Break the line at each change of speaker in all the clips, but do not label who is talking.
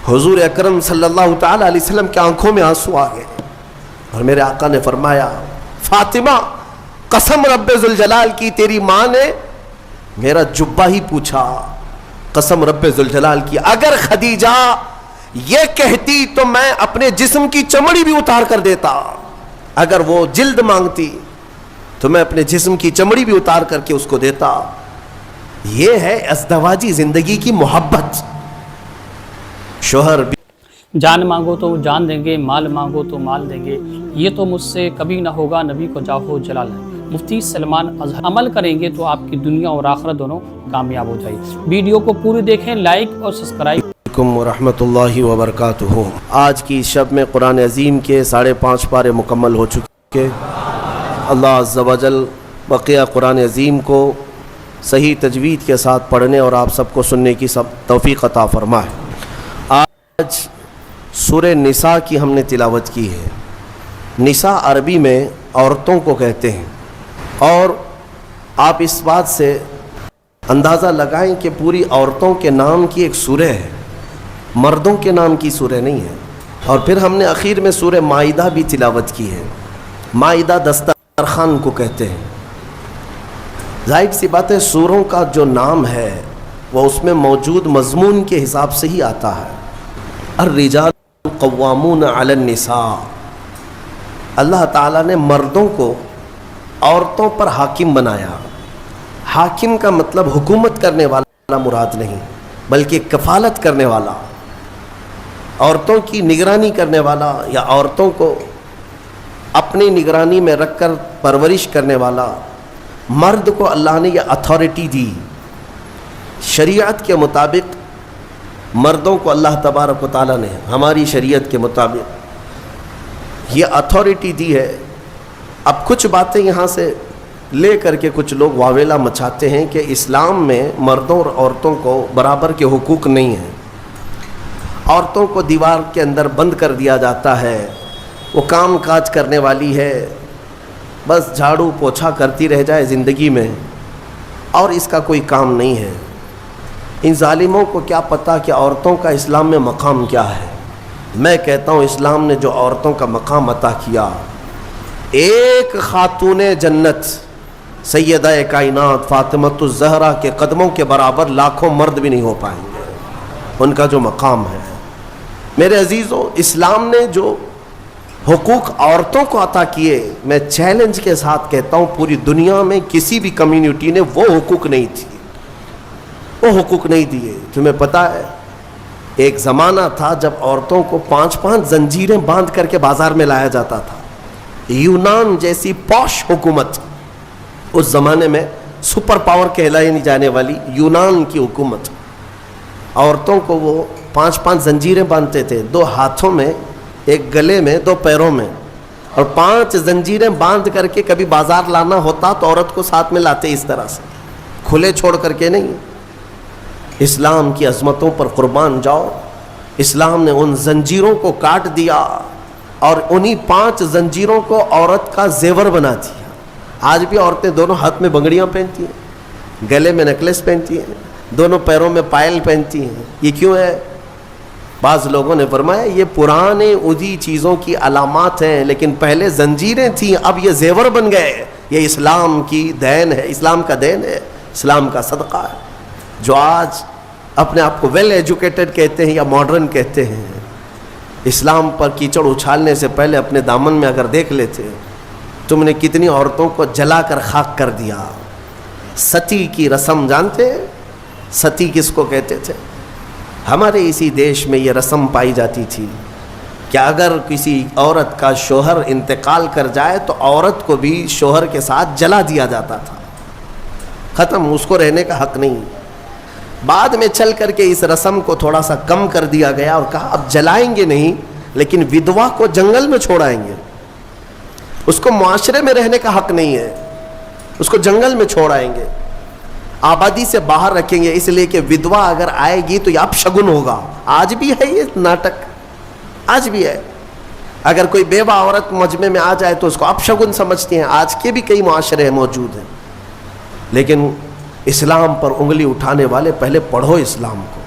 حضور اکرم صلی اللہ تعالی علیہ وسلم کی آنکھوں میں آنسو آ گئے اور میرے آقا نے فرمایا فاطمہ قسم رب ذوالجلال کی تیری ماں نے میرا جبہ ہی پوچھا، قسم رب ذوالجلال کی اگر خدیجہ یہ کہتی تو میں اپنے جسم کی چمڑی بھی اتار کر دیتا، اگر وہ جلد مانگتی تو میں اپنے جسم کی چمڑی بھی اتار کر کے اس کو دیتا۔ یہ ہے ازدواجی زندگی کی محبت۔ شوہر بھی
جان مانگو تو جان دیں گے، مال مانگو تو مال دیں گے، یہ تو مجھ سے کبھی نہ ہوگا، نبی کو جاہو جلال ہے۔ مفتی سلمان اظہر عمل کریں گے تو آپ کی دنیا اور آخرت دونوں کامیاب ہو جائے۔ ویڈیو کو پوری دیکھیں، لائک اور سبسکرائب۔
علیکم ورحمۃ اللہ وبرکاتہ۔ آج کی شب میں قرآن عظیم کے 5.5 پارے مکمل ہو چکے۔ اللہ عز و جل بقیہ قرآن عظیم کو صحیح تجوید کے ساتھ پڑھنے اور آپ سب کو سننے کی توفیق عطا فرمائے۔ آج سورہ نساء کی ہم نے تلاوت کی ہے۔ نساء عربی میں عورتوں کو کہتے ہیں، اور آپ اس بات سے اندازہ لگائیں کہ پوری عورتوں کے نام کی ایک سورہ ہے، مردوں کے نام کی سورہ نہیں ہے۔ اور پھر ہم نے اخیر میں سورہ مائدہ بھی تلاوت کی ہے۔ مائدہ دسترخوان کو کہتے ہیں۔ ظاہر سی بات ہے سوروں کا جو نام ہے وہ اس میں موجود مضمون کے حساب سے ہی آتا ہے۔ الرجال قوامون علی النساء، اللہ تعالیٰ نے مردوں کو عورتوں پر حاکم بنایا۔ حاکم کا مطلب حکومت کرنے والا مراد نہیں، بلکہ کفالت کرنے والا، عورتوں کی نگرانی کرنے والا، یا عورتوں کو اپنی نگرانی میں رکھ کر پرورش کرنے والا۔ مرد کو اللہ نے یہ اتھارٹی دی۔ شریعت کے مطابق مردوں کو اللہ تبارک و تعالیٰ نے ہماری شریعت کے مطابق یہ اتھارٹی دی ہے۔ اب کچھ باتیں یہاں سے لے کر کے کچھ لوگ واویلا مچاتے ہیں کہ اسلام میں مردوں اور عورتوں کو برابر کے حقوق نہیں ہیں، عورتوں کو دیوار کے اندر بند کر دیا جاتا ہے، وہ کام کاج کرنے والی ہے، بس جھاڑو پوچھا کرتی رہ جائے زندگی میں، اور اس کا کوئی کام نہیں ہے۔ ان ظالموں کو کیا پتہ کہ عورتوں کا اسلام میں مقام کیا ہے۔ میں کہتا ہوں اسلام نے جو عورتوں کا مقام عطا کیا، ایک خاتون جنت سیدہ کائنات فاطمۃ الزہرا کے قدموں کے برابر لاکھوں مرد بھی نہیں ہو پائیں گے۔ ان کا جو مقام ہے، میرے عزیزو، اسلام نے جو حقوق عورتوں کو عطا کیے، میں چیلنج کے ساتھ کہتا ہوں پوری دنیا میں کسی بھی کمیونٹی نے وہ حقوق نہیں تھی، وہ حقوق نہیں دیے۔ تمہیں پتہ ہے ایک زمانہ تھا جب عورتوں کو 5 زنجیریں باندھ کر کے بازار میں لایا جاتا تھا۔ یونان جیسی پوش حکومت، اس زمانے میں سپر پاور کہلائی نہیں جانے والی یونان کی حکومت، عورتوں کو وہ 5 زنجیریں باندھتے تھے، 2 ہاتھوں میں، ایک گلے میں، 2 پیروں میں، اور 5 زنجیریں باندھ کر کے کبھی بازار لانا ہوتا تو عورت کو ساتھ میں لاتے، اس طرح سے کھلے چھوڑ کر کے نہیں۔ اسلام کی عظمتوں پر قربان جاؤ، اسلام نے ان زنجیروں کو کاٹ دیا اور انہی 5 زنجیروں کو عورت کا زیور بنا دیا۔ آج بھی عورتیں دونوں ہاتھ میں بنگڑیاں پہنتی ہیں، گلے میں نیکلس پہنتی ہیں، دونوں پیروں میں پائل پہنتی ہیں۔ یہ کیوں ہے؟ بعض لوگوں نے فرمایا یہ پرانے اودھی چیزوں کی علامات ہیں، لیکن پہلے زنجیریں تھیں، اب یہ زیور بن گئے۔ یہ اسلام کی دین ہے، اسلام کا دین ہے، اسلام کا صدقہ ہے۔ جو آج اپنے آپ کو ویل ایجوکیٹڈ کہتے ہیں یا ماڈرن کہتے ہیں، اسلام پر کیچڑ اچھالنے سے پہلے اپنے دامن میں اگر دیکھ لیتے، تم نے کتنی عورتوں کو جلا کر خاک کر دیا۔ ستی کی رسم جانتے ہیں؟ ستی کس کو کہتے تھے؟ ہمارے اسی دیش میں یہ رسم پائی جاتی تھی کہ اگر کسی عورت کا شوہر انتقال کر جائے تو عورت کو بھی شوہر کے ساتھ جلا دیا جاتا تھا، ختم، اس کو رہنے کا حق نہیں۔ بعد میں چل کر کے اس رسم کو تھوڑا سا کم کر دیا گیا اور کہا اب جلائیں گے نہیں، لیکن ودوا کو جنگل میں چھوڑائیں گے، اس کو معاشرے میں رہنے کا حق نہیں ہے، اس کو جنگل میں چھوڑائیں گے، آبادی سے باہر رکھیں گے، اس لیے کہ ودوا اگر آئے گی تو یہ اپشگن ہوگا۔ آج بھی ہے یہ ناٹک، آج بھی ہے۔ اگر کوئی بیوہ عورت مجمع میں آ جائے تو اس کو اپشگن سمجھتی ہیں، آج کے بھی کئی معاشرے موجود ہیں۔ لیکن اسلام پر انگلی اٹھانے والے پہلے پڑھو اسلام کو،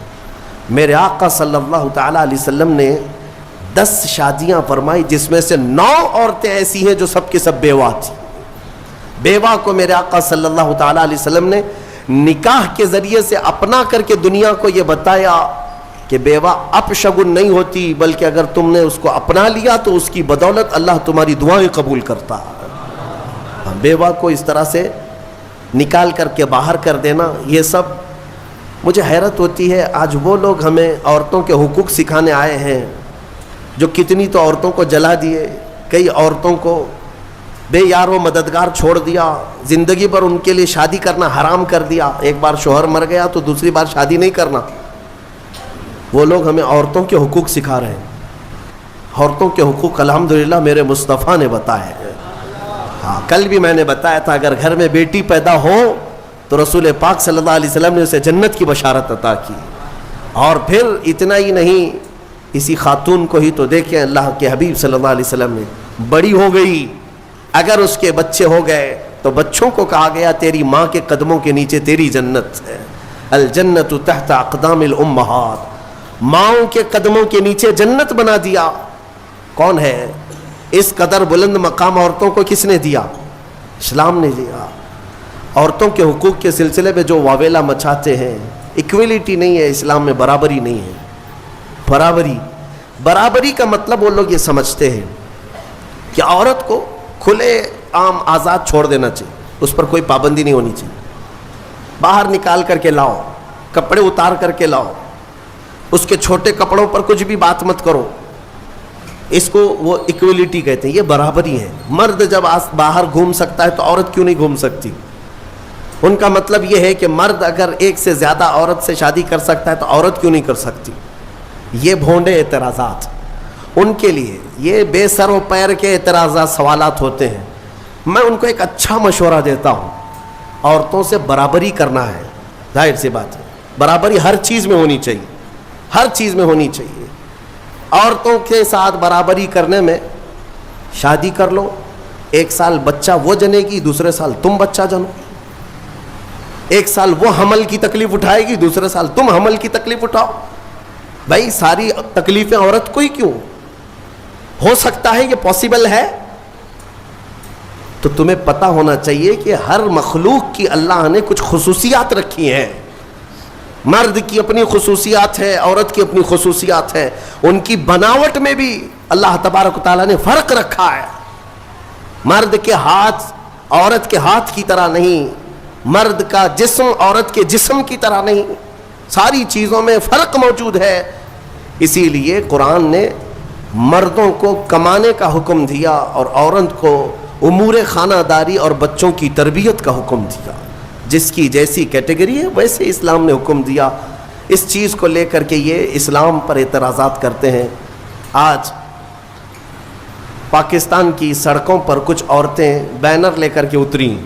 میرے آقا صلی اللہ تعالیٰ علیہ وسلم نے 10 شادیاں فرمائی، جس میں سے 9 عورتیں ایسی ہیں جو سب کی سب بیوہ تھی. بیوہ کو میرے آقا صلی اللہ تعالیٰ علیہ وسلم نے نکاح کے ذریعے سے اپنا کر کے دنیا کو یہ بتایا کہ بیوہ اپشگن نہیں ہوتی، بلکہ اگر تم نے اس کو اپنا لیا تو اس کی بدولت اللہ تمہاری دعائیں قبول کرتا. بیوہ کو اس طرح سے نکال کر کے باہر کر دینا، یہ سب مجھے حیرت ہوتی ہے. آج وہ لوگ ہمیں عورتوں کے حقوق سکھانے آئے ہیں جو کتنی تو عورتوں کو جلا دیے، کئی عورتوں کو بے یار و مددگار چھوڑ دیا، زندگی پر ان کے لیے شادی کرنا حرام کر دیا. ایک بار شوہر مر گیا تو دوسری بار شادی نہیں کرنا. وہ لوگ ہمیں عورتوں کے حقوق سکھا رہے ہیں. عورتوں کے حقوق الحمدللہ میرے مصطفیٰ نے بتائے ہیں. ہاں، کل بھی میں نے بتایا تھا اگر گھر میں بیٹی پیدا ہو تو رسول پاک صلی اللہ علیہ وسلم نے اسے جنت کی بشارت عطا کی. اور پھر اتنا ہی نہیں، اسی خاتون کو ہی تو دیکھیں، اللہ کے حبیب صلی اللہ علیہ وسلم نے بڑی ہو گئی، اگر اس کے بچے ہو گئے تو بچوں کو کہا گیا تیری ماں کے قدموں کے نیچے تیری جنت ہے. الجنت تحت اقدام الامہات، ماؤں کے قدموں کے نیچے جنت بنا دیا. کون ہے اس قدر بلند مقام عورتوں کو؟ کس نے دیا؟ اسلام نے دیا. عورتوں کے حقوق کے سلسلے میں جو واویلا مچاتے ہیں، ایکویلٹی نہیں ہے اسلام میں، برابری نہیں ہے. برابری کا مطلب وہ لوگ یہ سمجھتے ہیں کہ عورت کو کھلے عام آزاد چھوڑ دینا چاہیے، اس پر کوئی پابندی نہیں ہونی چاہیے. باہر نکال کر کے لاؤ، کپڑے اتار کر کے لاؤ، اس کے چھوٹے کپڑوں پر کچھ بھی بات مت کرو. اس کو وہ ایکویلٹی کہتے ہیں، یہ برابری ہے. مرد جب باہر گھوم سکتا ہے تو عورت کیوں نہیں گھوم سکتی؟ ان کا مطلب یہ ہے کہ مرد اگر ایک سے زیادہ عورت سے شادی کر سکتا ہے تو عورت کیوں نہیں کر سکتی؟ یہ بھونڈے اعتراضات ان کے لیے، یہ بے سر و پیر کے اعتراضات، سوالات ہوتے ہیں. میں ان کو ایک اچھا مشورہ دیتا ہوں، عورتوں سے برابری کرنا ہے. ظاہر سی بات ہے، برابری ہر چیز میں ہونی چاہیے، ہر چیز میں ہونی چاہیے. عورتوں کے ساتھ برابری کرنے میں شادی کر لو، 1 سال بچہ وہ جنے گی، دوسرے سال تم بچہ جنو. 1 سال وہ حمل کی تکلیف اٹھائے گی، دوسرے سال تم حمل کی تکلیف اٹھاؤ. بھائی ساری تکلیفیں عورت کو ہی کیوں؟ ہو سکتا ہے یہ پاسبل ہے. تو تمہیں پتا ہونا چاہیے کہ ہر مخلوق کی اللہ نے کچھ خصوصیات رکھی ہیں. مرد کی اپنی خصوصیات ہے، عورت کی اپنی خصوصیات ہے. ان کی بناوٹ میں بھی اللہ تبارک و تعالیٰ نے فرق رکھا ہے. مرد کے ہاتھ عورت کے ہاتھ کی طرح نہیں، مرد کا جسم عورت کے جسم کی طرح نہیں. ساری چیزوں میں فرق موجود ہے. اسی لیے قرآن نے مردوں کو کمانے کا حکم دیا اور عورت کو امور خانہ داری اور بچوں کی تربیت کا حکم دیا. جس کی جیسی کیٹیگری ہے ویسے اسلام نے حکم دیا. اس چیز کو لے کر کے یہ اسلام پر اعتراضات کرتے ہیں. آج پاکستان کی سڑکوں پر کچھ عورتیں بینر لے کر کے اتری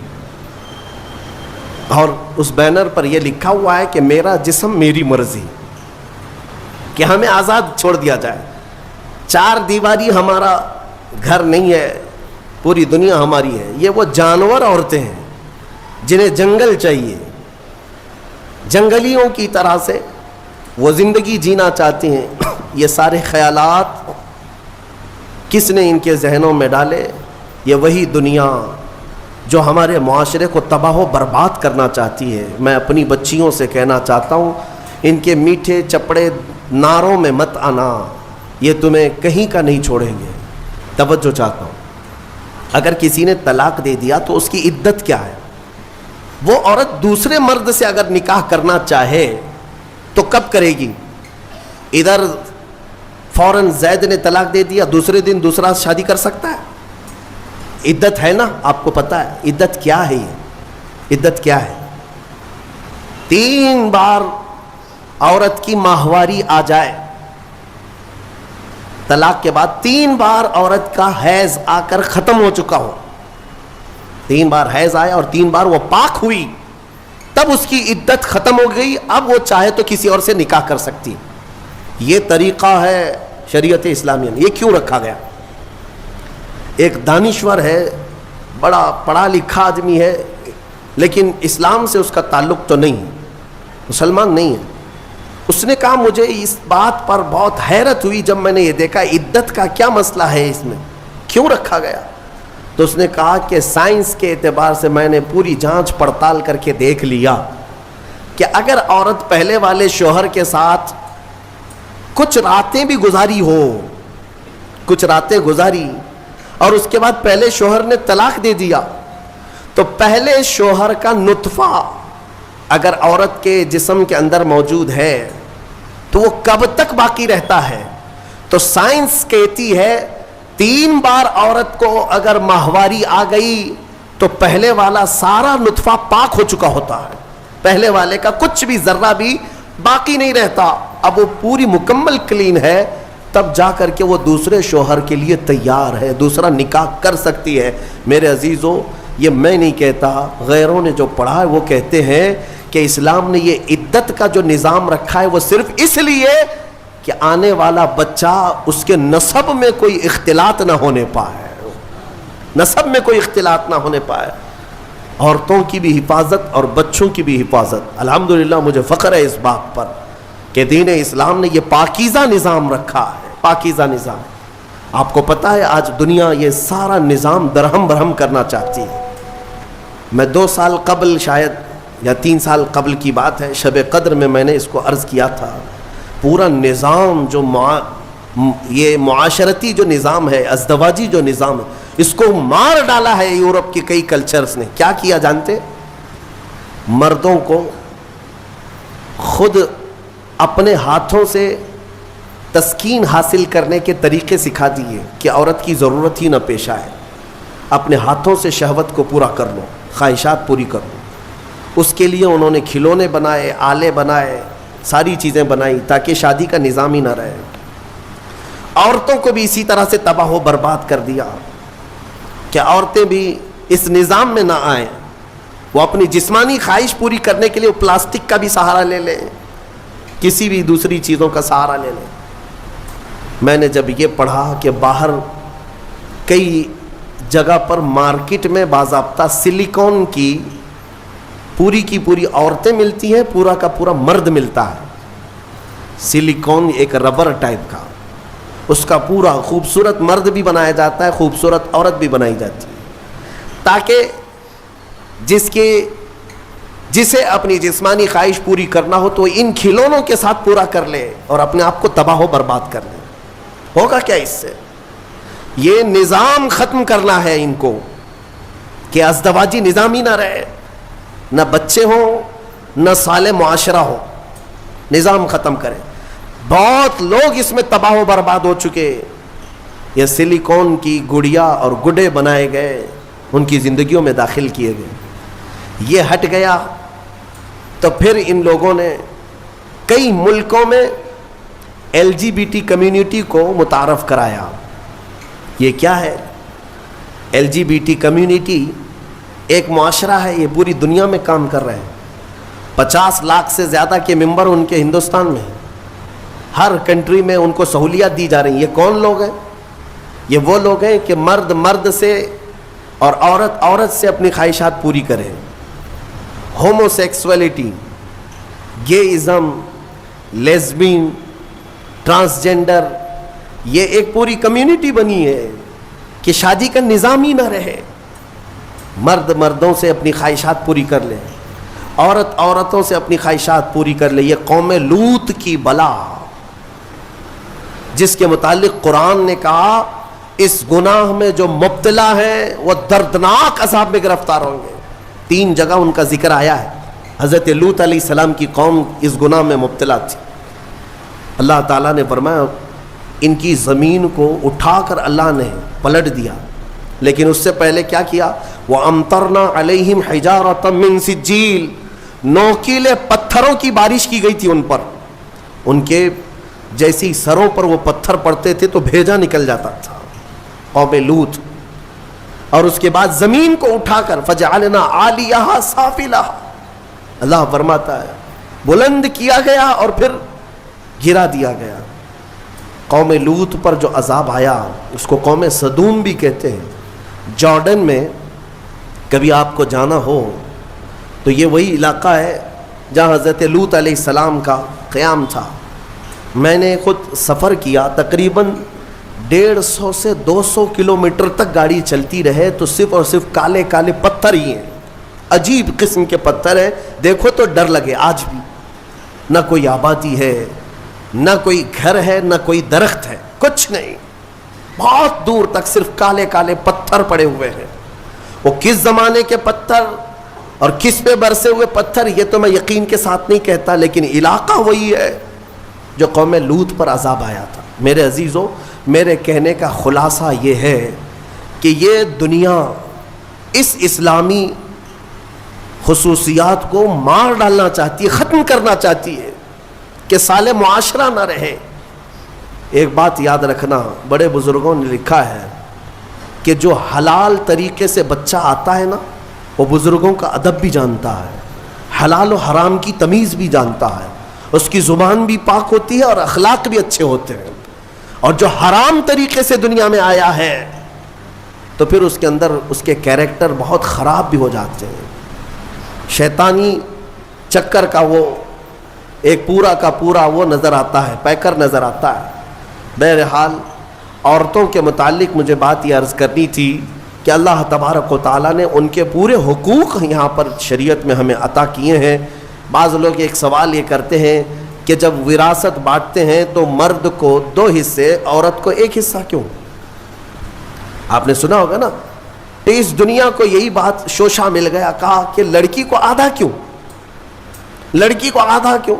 اور اس بینر پر یہ لکھا ہوا ہے کہ میرا جسم میری مرضی، کہ ہمیں آزاد چھوڑ دیا جائے. 4 دیواری ہمارا گھر نہیں ہے، پوری دنیا ہماری ہے. یہ وہ جانور عورتیں ہیں جنہیں جنگل چاہیے، جنگلیوں کی طرح سے وہ زندگی جینا چاہتی ہیں. یہ سارے خیالات کس نے ان کے ذہنوں میں ڈالے؟ یہ وہی دنیا جو ہمارے معاشرے کو تباہ و برباد کرنا چاہتی ہے. میں اپنی بچیوں سے کہنا چاہتا ہوں، ان کے میٹھے چپڑے نعروں میں مت آنا، یہ تمہیں کہیں کا نہیں چھوڑیں گے. توجہ چاہتا ہوں، اگر کسی نے طلاق دے دیا تو اس کی عدت کیا ہے؟ وہ عورت دوسرے مرد سے اگر نکاح کرنا چاہے تو کب کرے گی؟ ادھر فوراً زید نے طلاق دے دیا، دوسرے دن دوسرا شادی کر سکتا ہے؟ عدت ہے نا، آپ کو پتا ہے عدت کیا ہے؟ یہ عدت کیا ہے؟ 3 بار عورت کی ماہواری آ جائے، طلاق کے بعد 3 بار عورت کا حیض آ کر ختم ہو چکا ہو، 3 بار حیض آیا اور 3 بار وہ پاک ہوئی، تب اس کی عدت ختم ہو گئی. اب وہ چاہے تو کسی اور سے نکاح کر سکتی. یہ طریقہ ہے شریعت اسلامیہ میں. یہ کیوں رکھا گیا؟ ایک دانشور ہے، بڑا پڑھا لکھا آدمی ہے، لیکن اسلام سے اس کا تعلق تو نہیں، مسلمان نہیں ہے. اس نے کہا مجھے اس بات پر بہت حیرت ہوئی جب میں نے یہ دیکھا عدت کا کیا مسئلہ ہے اس میں، کیوں رکھا گیا؟ تو اس نے کہا کہ سائنس کے اعتبار سے میں نے پوری جانچ پڑتال کر کے دیکھ لیا کہ اگر عورت پہلے والے شوہر کے ساتھ کچھ راتیں بھی گزاری ہو، کچھ راتیں گزاری اور اس کے بعد پہلے شوہر نے طلاق دے دیا، تو پہلے شوہر کا نطفہ اگر عورت کے جسم کے اندر موجود ہے تو وہ کب تک باقی رہتا ہے؟ تو سائنس کہتی ہے 3 بار عورت کو اگر ماہواری آ گئی تو پہلے والا سارا نطفہ پاک ہو چکا ہوتا ہے، پہلے والے کا کچھ بھی ذرہ بھی باقی نہیں رہتا، اب وہ پوری مکمل کلین ہے، تب جا کر کے وہ دوسرے شوہر کے لیے تیار ہے، دوسرا نکاح کر سکتی ہے۔ میرے عزیزوں، یہ میں نہیں کہتا، غیروں نے جو پڑھا ہے وہ کہتے ہیں کہ اسلام نے یہ عدت کا جو نظام رکھا ہے وہ صرف اس لیے کہ آنے والا بچہ اس کے نسب میں کوئی اختلاط نہ ہونے پائے، نسب میں کوئی اختلاط نہ ہونے پائے، عورتوں کی بھی حفاظت اور بچوں کی بھی حفاظت۔ الحمدللہ مجھے فخر ہے اس بات پر کہ دین اسلام نے یہ پاکیزہ نظام رکھا ہے، پاکیزہ نظام۔ آپ کو پتہ ہے آج دنیا یہ سارا نظام درہم برہم کرنا چاہتی ہے۔ میں 2 سال قبل شاید یا 3 سال قبل کی بات ہے، شب قدر میں نے اس کو عرض کیا تھا، پورا نظام جو یہ معاشرتی جو نظام ہے، ازدواجی جو نظام ہے، اس کو مار ڈالا ہے یورپ کے کئی کلچرز نے۔ کیا کیا جانتے؟ مردوں کو خود اپنے ہاتھوں سے تسکین حاصل کرنے کے طریقے سکھا دیے کہ عورت کی ضرورت ہی نہ پیش آئے، اپنے ہاتھوں سے شہوت کو پورا کر لو، خواہشات پوری کر لو۔ اس کے لیے انہوں نے کھلونے بنائے، آلے بنائے، ساری چیزیں بنائی تاکہ شادی کا نظام ہی نہ رہے۔ عورتوں کو بھی اسی طرح سے تباہ و برباد کر دیا کہ عورتیں بھی اس نظام میں نہ آئیں، وہ اپنی جسمانی خواہش پوری کرنے کے لیے وہ پلاسٹک کا بھی سہارا لے لیں، کسی بھی دوسری چیزوں کا سہارا لے لیں۔ میں نے جب یہ پڑھا کہ باہر کئی جگہ پر مارکیٹ میں باضابطہ سلیکون کی پوری عورتیں ملتی ہیں، پورا کا پورا مرد ملتا ہے، سلیکون ایک ربر ٹائپ کا، اس کا پورا خوبصورت مرد بھی بنایا جاتا ہے، خوبصورت عورت بھی بنائی جاتی ہے، تاکہ جسے اپنی جسمانی خواہش پوری کرنا ہو تو ان کھلونوں کے ساتھ پورا کر لے اور اپنے آپ کو تباہ و برباد کر لے۔ ہوگا کیا اس سے؟ یہ نظام ختم کرنا ہے ان کو کہ ازدواجی نظام ہی نہ رہے، نہ بچے ہوں، نہ صالح معاشرہ ہو، نظام ختم کرے۔ بہت لوگ اس میں تباہ و برباد ہو چکے، یہ سلیکون کی گڑیا اور گڈے بنائے گئے، ان کی زندگیوں میں داخل کیے گئے۔ یہ ہٹ گیا تو پھر ان لوگوں نے کئی ملکوں میں LGBT کمیونٹی کو متعارف کرایا۔ یہ کیا ہے؟ LGBT کمیونٹی ایک معاشرہ ہے، یہ پوری دنیا میں کام کر رہے ہیں، 50 لاکھ سے زیادہ کے ممبر ان کے ہندوستان میں، ہر کنٹری میں ان کو سہولیات دی جا رہی ہیں۔ یہ کون لوگ ہیں؟ یہ وہ لوگ ہیں کہ مرد مرد سے اور عورت عورت سے اپنی خواہشات پوری کرے۔ ہومو سیکسولیٹی، گےازم، لیزبین، ٹرانسجنڈر، یہ ایک پوری کمیونٹی بنی ہے کہ شادی کا نظام ہی نہ رہے، مرد مردوں سے اپنی خواہشات پوری کر لے، عورت عورتوں سے اپنی خواہشات پوری کر لے۔ یہ قوم لوط کی بلا، جس کے متعلق قرآن نے کہا اس گناہ میں جو مبتلا ہیں وہ دردناک عذاب میں گرفتار ہوں گے۔ 3 جگہ ان کا ذکر آیا ہے۔ حضرت لوط علیہ السلام کی قوم اس گناہ میں مبتلا تھی۔ اللہ تعالیٰ نے فرمایا ان کی زمین کو اٹھا کر اللہ نے پلٹ دیا، لیکن اس سے پہلے کیا کیا؟ وَأَمْطَرْنَا عَلَيْهِمْ حِجَارَةً مِّن سِجِّيلٍ، نوکیلے پتھروں کی بارش کی گئی تھی ان پر، ان کے جیسی سروں پر وہ پتھر پڑتے تھے تو بھیجا نکل جاتا تھا، قوم لوط۔ اور اس کے بعد زمین کو اٹھا کر فَجَعَلْنَا عَالِيَهَا سَافِلَهَا، اللہ فرماتا ہے بلند کیا گیا اور پھر گرا دیا گیا۔ قوم لوط پر جو عذاب آیا اس کو قوم سدوم بھی کہتے ہیں۔ جارڈن میں کبھی آپ کو جانا ہو تو یہ وہی علاقہ ہے جہاں حضرت لوط علیہ السلام کا قیام تھا. میں نے خود سفر کیا, تقریباً 150 سے 200 کلومیٹر تک گاڑی چلتی رہے تو صرف اور صرف کالے کالے پتھر ہی ہیں, عجیب قسم کے پتھر ہیں, دیکھو تو ڈر لگے. آج بھی نہ کوئی آبادی ہے, نہ کوئی گھر ہے, نہ کوئی درخت ہے, کچھ نہیں, بہت دور تک صرف کالے کالے پتھر پڑے ہوئے ہیں. وہ کس زمانے کے پتھر اور کس پہ برسے ہوئے پتھر یہ تو میں یقین کے ساتھ نہیں کہتا, لیکن علاقہ وہی ہے جو قوم لوط پر عذاب آیا تھا. میرے عزیزوں, میرے کہنے کا خلاصہ یہ ہے کہ یہ دنیا اس اسلامی خصوصیات کو مار ڈالنا چاہتی ہے, ختم کرنا چاہتی ہے کہ سالے معاشرہ نہ رہے. ایک بات یاد رکھنا, بڑے بزرگوں نے لکھا ہے کہ جو حلال طریقے سے بچہ آتا ہے نا, وہ بزرگوں کا ادب بھی جانتا ہے, حلال و حرام کی تمیز بھی جانتا ہے, اس کی زبان بھی پاک ہوتی ہے اور اخلاق بھی اچھے ہوتے ہیں. اور جو حرام طریقے سے دنیا میں آیا ہے تو پھر اس کے اندر اس کے کیریکٹر بہت خراب بھی ہو جاتے ہیں. شیطانی چکر کا وہ ایک پورا کا پورا وہ نظر آتا ہے, پیکر نظر آتا ہے. بہرحال عورتوں کے متعلق مجھے بات یہ عرض کرنی تھی کہ اللہ تبارک و تعالیٰ نے ان کے پورے حقوق یہاں پر شریعت میں ہمیں عطا کیے ہیں. بعض لوگ ایک سوال یہ کرتے ہیں کہ جب وراثت بانٹتے ہیں تو مرد کو 2 حصے, عورت کو 1 حصہ کیوں؟ آپ نے سنا ہوگا نا, اس دنیا کو یہی بات شوشہ مل گیا, کہا کہ لڑکی کو آدھا کیوں, لڑکی کو آدھا کیوں,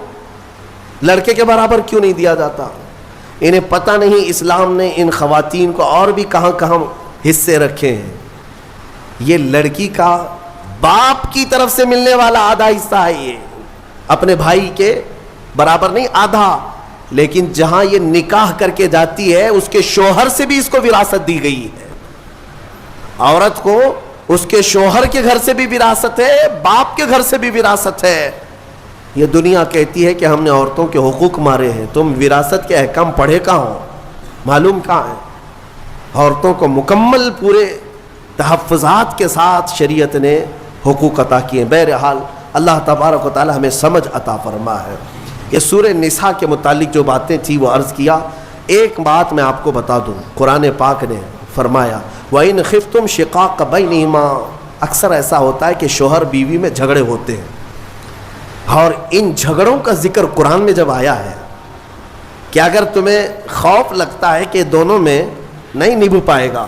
لڑکے کے برابر کیوں نہیں دیا جاتا؟ انہیں پتہ نہیں اسلام نے ان خواتین کو اور بھی کہاں کہاں حصے رکھے ہیں. یہ لڑکی کا باپ کی طرف سے ملنے والا آدھا حصہ ہے, یہ اپنے بھائی کے برابر نہیں, آدھا. لیکن جہاں یہ نکاح کر کے جاتی ہے اس کے شوہر سے بھی اس کو وراثت دی گئی ہے. عورت کو اس کے شوہر کے گھر سے بھی وراثت ہے, باپ کے گھر سے بھی وراثت ہے. یہ دنیا کہتی ہے کہ ہم نے عورتوں کے حقوق مارے ہیں. تم وراثت کے احکام پڑھے کہاں ہو, معلوم کہاں ہے؟ عورتوں کو مکمل پورے تحفظات کے ساتھ شریعت نے حقوق عطا کیے. بہرحال اللہ تبارک و تعالی ہمیں سمجھ عطا فرما ہے. یہ سورہ نساء کے متعلق جو باتیں تھی وہ عرض کیا. ایک بات میں آپ کو بتا دوں, قرآن پاک نے فرمایا وَإِنْ خِفْتُمْ شِقَاقَ بَيْنِهِمَا. اکثر ایسا ہوتا ہے کہ شوہر بیوی میں جھگڑے ہوتے ہیں, اور ان جھگڑوں کا ذکر قرآن میں جب آیا ہے کہ اگر تمہیں خوف لگتا ہے کہ دونوں میں نہیں نبھ پائے گا,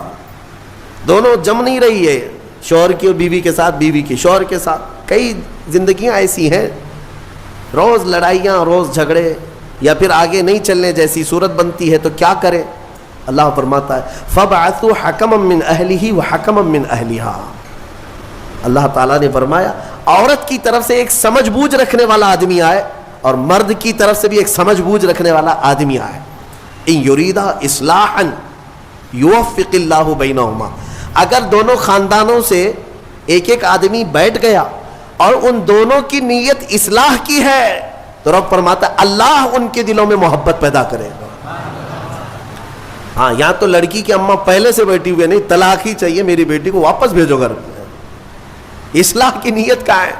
دونوں جم نہیں رہی ہے, شوہر کی بیوی کے ساتھ, بیوی کی شوہر کے ساتھ, کئی زندگیاں ایسی ہیں روز لڑائیاں, روز جھگڑے, یا پھر آگے نہیں چلنے جیسی صورت بنتی ہے, تو کیا کرے؟ اللہ فرماتا ہے فَبْعَثُوا حَكَمًا مِّنْ أَهْلِهِ وَحَكَمًا مِّنْ أَهْلِهَا. اللہ تعالیٰ نے فرمایا عورت کی طرف سے ایک سمجھ بوجھ رکھنے والا آدمی آئے اور مرد کی طرف سے بھی ایک سمجھ بوجھ رکھنے والا آدمی آئے. ان یریدا اصلاحا یوفق اللہ بینہما. اگر دونوں خاندانوں سے ایک ایک آدمی بیٹھ گیا اور ان دونوں کی نیت اصلاح کی ہے تو رب فرماتا ہے اللہ ان کے دلوں میں محبت پیدا کرے گا. ہاں, یہاں تو لڑکی کی اماں پہلے سے بیٹھی ہوئے نہیں, طلاق ہی چاہیے میری بیٹی کو, واپس بھیجو گھر. اصلاح کی نیت کا ہے.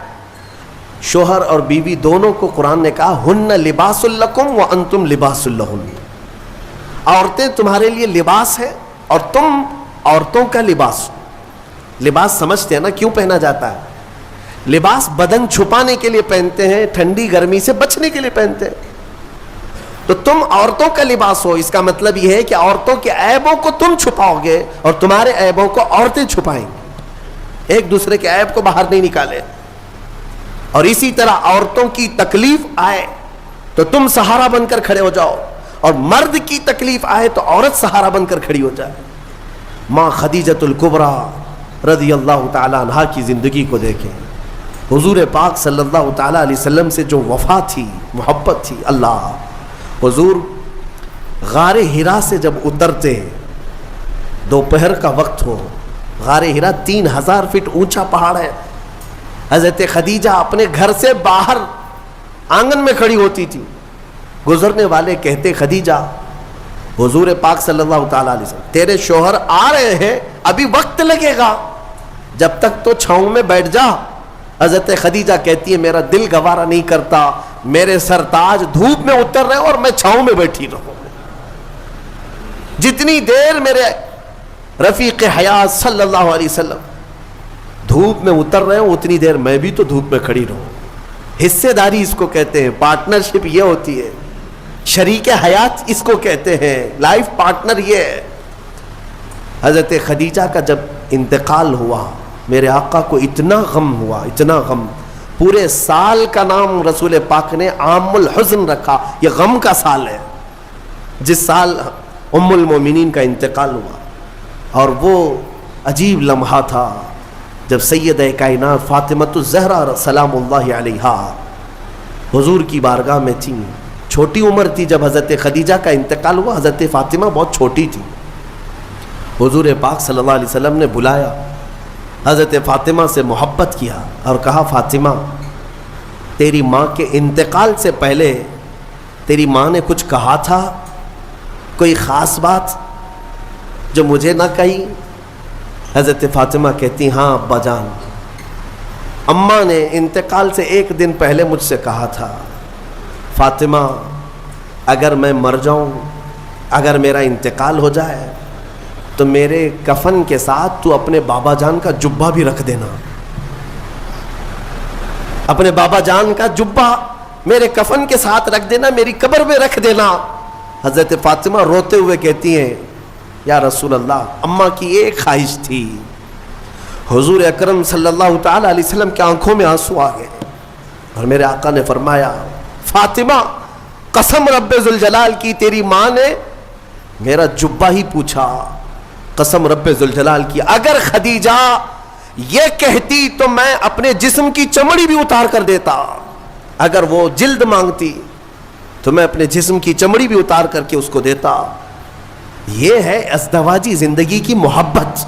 شوہر اور بیوی دونوں کو قرآن نے کہا ہن لباس لکم وانتم لباس لہن. عورتیں تمہارے لیے لباس ہے اور تم عورتوں کا لباس. لباس سمجھتے ہیں نا کیوں پہنا جاتا ہے؟ لباس بدن چھپانے کے لیے پہنتے ہیں, ٹھنڈی گرمی سے بچنے کے لیے پہنتے ہیں. تو تم عورتوں کا لباس ہو, اس کا مطلب یہ ہے کہ عورتوں کے عیبوں کو تم چھپاؤ گے اور تمہارے عیبوں کو عورتیں چھپائیں گی. ایک دوسرے کے عیب کو باہر نہیں نکالے. اور اسی طرح عورتوں کی تکلیف آئے تو تم سہارا بن کر کھڑے ہو جاؤ, اور مرد کی تکلیف آئے تو عورت سہارا بن کر کھڑی ہو جائے. ماں خدیجۃ الکبریٰ رضی اللہ تعالی عنہا کی زندگی کو دیکھیں. حضور پاک صلی اللہ تعالی علیہ وسلم سے جو وفا تھی, محبت تھی. اللہ, حضور غار ہرا سے جب اترتے, دوپہر کا وقت ہو, غار ہرا 3000 فٹ اونچا پہاڑ ہے. حضرت خدیجہ اپنے گھر سے باہر آنگن میں کھڑی ہوتی تھی. گزرنے والے کہتے خدیجہ, حضور پاک صلی اللہ تعالی علیہ وسلم تیرے شوہر آ رہے ہیں, ابھی وقت لگے گا, جب تک تو چھاؤں میں بیٹھ جا. حضرت خدیجہ کہتی ہے میرا دل گوارا نہیں کرتا میرے سرتاج دھوپ میں اتر رہے اور میں چھاؤں میں بیٹھی رہوں. جتنی دیر میرے رفیق حیات صلی اللہ علیہ وسلم دھوپ میں اتر رہے ہوں اتنی دیر میں بھی تو دھوپ میں کھڑی رہوں. حصے داری اس کو کہتے ہیں, پارٹنرشپ یہ ہوتی ہے, شریک حیات اس کو کہتے ہیں, لائف پارٹنر یہ ہے. حضرت خدیجہ کا جب انتقال ہوا میرے آقا کو اتنا غم ہوا, اتنا غم. پورے سال کا نام رسول پاک نے عام الحزن رکھا. یہ غم کا سال ہے جس سال ام المومنین کا انتقال ہوا. اور وہ عجیب لمحہ تھا جب سیدہ کائنات فاطمۃ الزہرا سلام اللہ علیہا حضور کی بارگاہ میں تھیں. چھوٹی عمر تھی جب حضرت خدیجہ کا انتقال ہوا. حضرت فاطمہ بہت چھوٹی تھی. حضور پاک صلی اللہ علیہ وسلم نے بلایا, حضرت فاطمہ سے محبت کیا اور کہا, فاطمہ تیری ماں کے انتقال سے پہلے تیری ماں نے کچھ کہا تھا, کوئی خاص بات جو مجھے نہ کہی؟ حضرت فاطمہ کہتی, ہاں ابا جان, اماں نے انتقال سے ایک دن پہلے مجھ سے کہا تھا, فاطمہ اگر میں مر جاؤں, اگر میرا انتقال ہو جائے تو میرے کفن کے ساتھ تو اپنے بابا جان کا جبہ بھی رکھ دینا. اپنے بابا جان کا جبہ میرے کفن کے ساتھ رکھ دینا, میری قبر میں رکھ دینا. حضرت فاطمہ روتے ہوئے کہتی ہیں, یا رسول اللہ, اماں کی ایک خواہش تھی. حضور اکرم صلی اللہ تعالی علیہ وسلم کی آنکھوں میں آنسو آ گئے اور میرے آقا نے فرمایا, فاطمہ قسم رب ذوالجلال کی تیری ماں نے میرا جبہ ہی پوچھا. قسم رب ذوالجلال کی اگر خدیجہ یہ کہتی تو میں اپنے جسم کی چمڑی بھی اتار کر دیتا. اگر وہ جلد مانگتی تو میں اپنے جسم کی چمڑی بھی اتار کر کے اس کو دیتا. یہ ہے ازدواجی زندگی کی محبت.